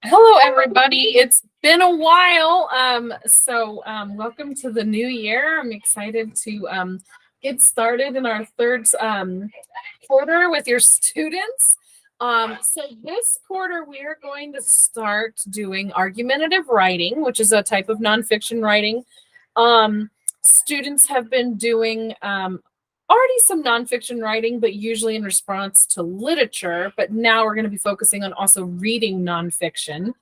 Hello, everybody. It's been a while. Welcome to the new year. I'm excited to get started in our third quarter with your students. So this quarter, we are going to start doing argumentative writing, which is a type of nonfiction writing. Students have been doing already some nonfiction writing, but usually in response to literature. But now we're going to be focusing on also reading nonfiction.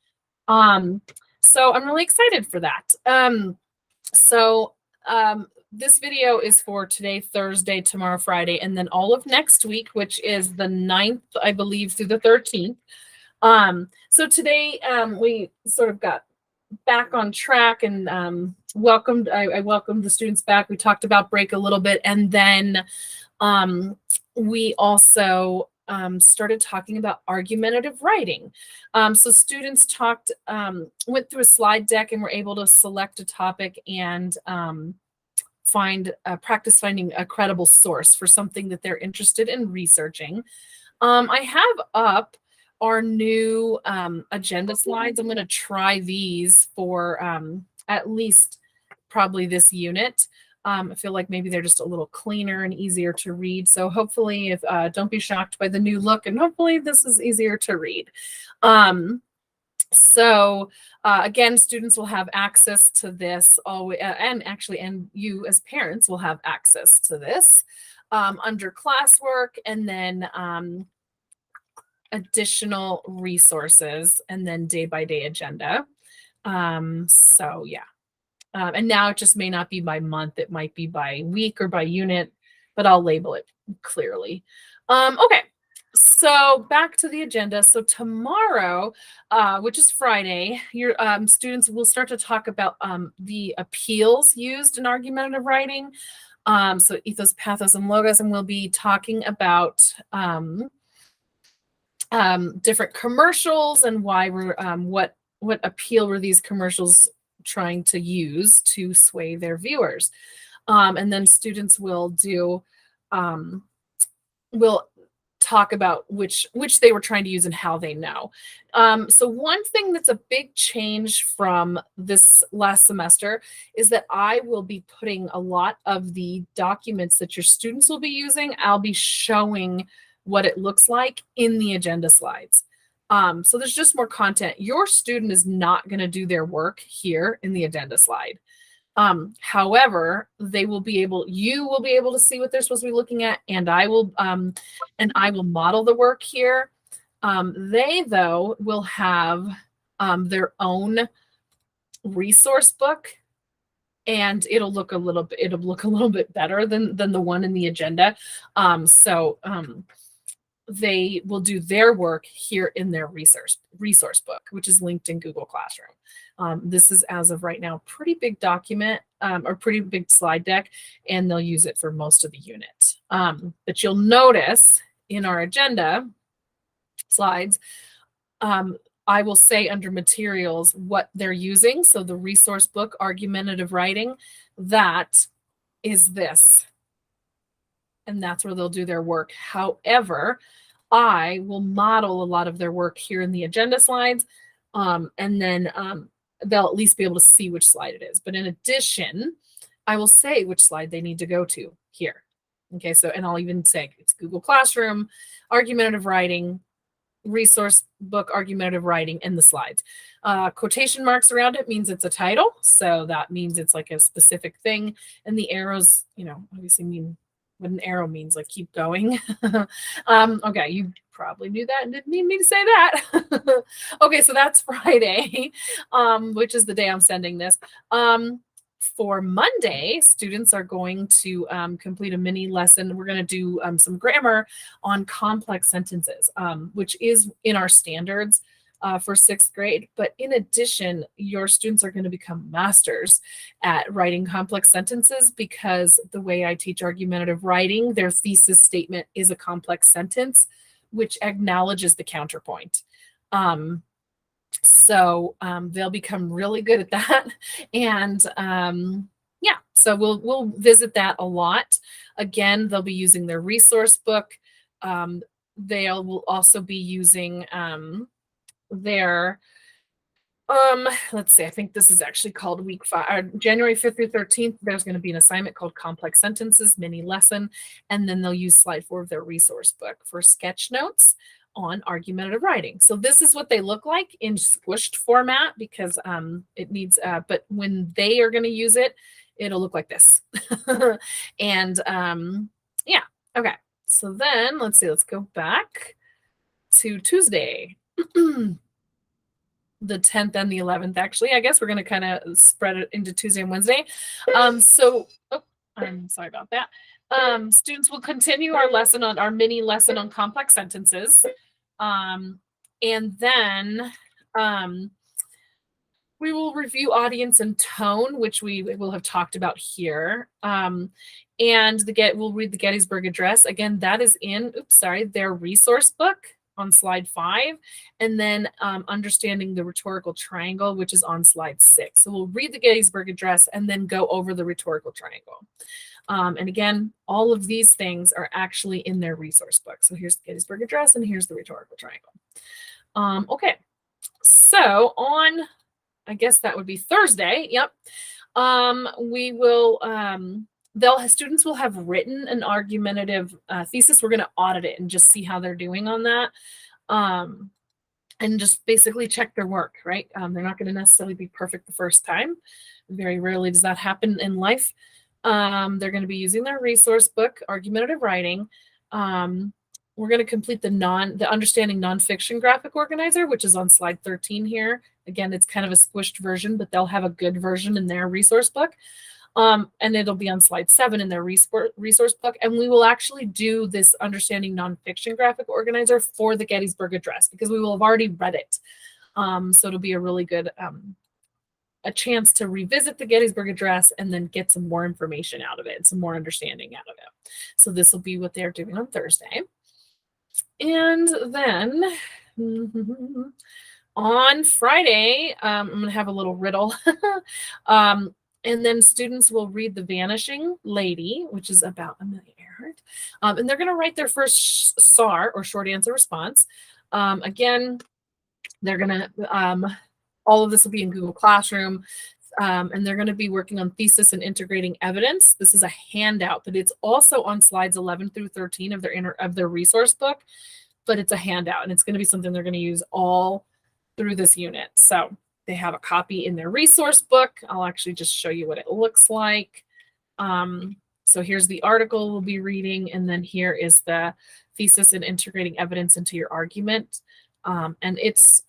Um, so I'm really excited for that. So this video is for today, Thursday, tomorrow, Friday, and then all of next week, which is the 9th, I believe, through the 13th. So today we sort of got back on track and I welcomed the students back. We talked about break a little bit, and then we also started talking about argumentative writing. So students went through a slide deck and were able to select a topic and practice finding a credible source for something that they're interested in researching. I have up our new agenda slides. I'm going to try these for at least probably this unit. I feel like maybe they're just a little cleaner and easier to read. So hopefully, if don't be shocked by the new look, and hopefully this is easier to read. Again, students will have access to this always, and you as parents will have access to this under classwork, and then additional resources, and then day-by-day agenda. And now it just may not be by month, it might be by week or by unit, but I'll label it clearly. Okay, so back to the agenda. So tomorrow, which is Friday, your students will start to talk about the appeals used in argumentative writing. So ethos, pathos, and logos, and we'll be talking about different commercials and why we're what appeal were these commercials trying to use to sway their viewers. And then students will talk about which they were trying to use and how they know. So one thing that's a big change from this last semester is that I will be putting a lot of the documents that your students will be using, I'll be showing what it looks like in the agenda slides. So there's just more content. Your student is not going to do their work here in the agenda slide. However, you will be able to see what they're supposed to be looking at, and I will model the work here. They, though, will have their own resource book, and it'll look a little bit better than the one in the agenda. They will do their work here in their resource book, which is linked in Google Classroom. This is, as of right now, pretty big document or pretty big slide deck, and they'll use it for most of the unit. But you'll notice in our agenda slides, I will say under materials what they're using. So the resource book, argumentative writing, that is this. And that's where they'll do their work. However, I will model a lot of their work here in the agenda slides, and then they'll at least be able to see which slide it is. But in addition, I will say which slide they need to go to here. Okay, so, and I'll even say it's Google Classroom, argumentative writing, resource book, argumentative writing, and the slides. Quotation marks around it means it's a title. So that means it's like a specific thing. And the arrows, obviously mean what an arrow means, like keep going. Okay, you probably knew that and didn't need me to say that. Okay, so that's Friday, which is the day I'm sending this. For Monday, students are going to complete a mini lesson. We're going to do some grammar on complex sentences, which is in our standards for 6th grade. But in addition, your students are going to become masters at writing complex sentences, because the way I teach argumentative writing, their thesis statement is a complex sentence, which acknowledges the counterpoint. So they'll become really good at that. And yeah, so we'll visit that a lot. Again, they'll be using their resource book. They will also be using their Let's see. I think this is actually called week 5, January 5th through 13th. There's going to be an assignment called Complex Sentences Mini Lesson, and then they'll use slide 4 of their resource book for sketch notes on argumentative writing. So this is what they look like in squished format because it needs, but when they are going to use it, it'll look like this. And yeah, okay. So then let's see, let's go back to Tuesday. The 10th and the 11th, actually. I guess we're going to kind of spread it into Tuesday and Wednesday. I'm sorry about that. Students will continue our mini lesson on complex sentences. And then we will review audience and tone, which we will have talked about here. And we'll read the Gettysburg Address. Again, that is in, their resource book on slide 5, and then understanding the rhetorical triangle, which is on slide 6. So we'll read the Gettysburg Address and then go over the rhetorical triangle. And again, all of these things are actually in their resource book. So here's the Gettysburg Address and here's the rhetorical triangle. Okay, so on, I guess that would be Thursday. Yep. Students will have written an argumentative thesis. We're going to audit it and just see how they're doing on that. And just basically check their work, right? They're not going to necessarily be perfect the first time. Very rarely does that happen in life. They're going to be using their resource book, Argumentative Writing. We're going to complete the Understanding Nonfiction Graphic Organizer, which is on slide 13 here. Again, it's kind of a squished version, but they'll have a good version in their resource book. And it'll be on slide 7 in their resource book. And we will actually do this Understanding Nonfiction Graphic Organizer for the Gettysburg Address because we will have already read it. So it'll be a really good a chance to revisit the Gettysburg Address and then get some more information out of it, some more understanding out of it. So this will be what they're doing on Thursday. And then on Friday, I'm going to have a little riddle. And then students will read The Vanishing Lady, which is about Amelia Earhart. And they're going to write their first SAR, or short answer response. Again, they're going to, all of this will be in Google Classroom. And they're going to be working on thesis and integrating evidence. This is a handout, but it's also on slides 11 through 13 of their resource book. But it's a handout, and it's going to be something they're going to use all through this unit. So they have a copy in their resource book. I'll actually just show you what it looks like. So here's the article we'll be reading, and then here is the thesis and integrating evidence into your argument. And it's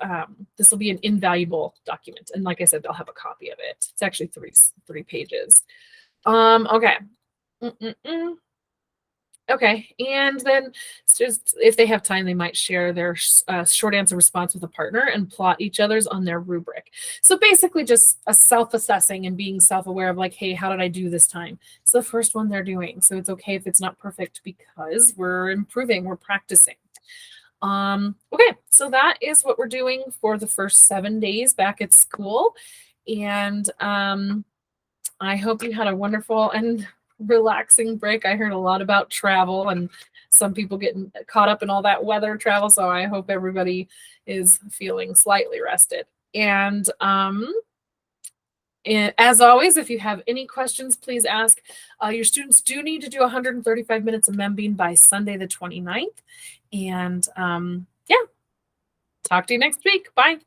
this will be an invaluable document. And like I said, they'll have a copy of it. It's actually three pages. Okay. Okay, and then just if they have time, they might share their short answer response with a partner and plot each other's on their rubric. So basically just a self-assessing and being self-aware of like, hey, how did I do this time? It's the first one they're doing. So it's okay if it's not perfect because we're improving, we're practicing. Okay, so that is what we're doing for the first 7 days back at school. And I hope you had a wonderful and relaxing break. I heard a lot about travel and some people getting caught up in all that weather travel. So I hope everybody is feeling slightly rested. And as always, if you have any questions, please ask. Your students do need to do 135 minutes of MEMBing by Sunday the 29th. And yeah, talk to you next week. Bye.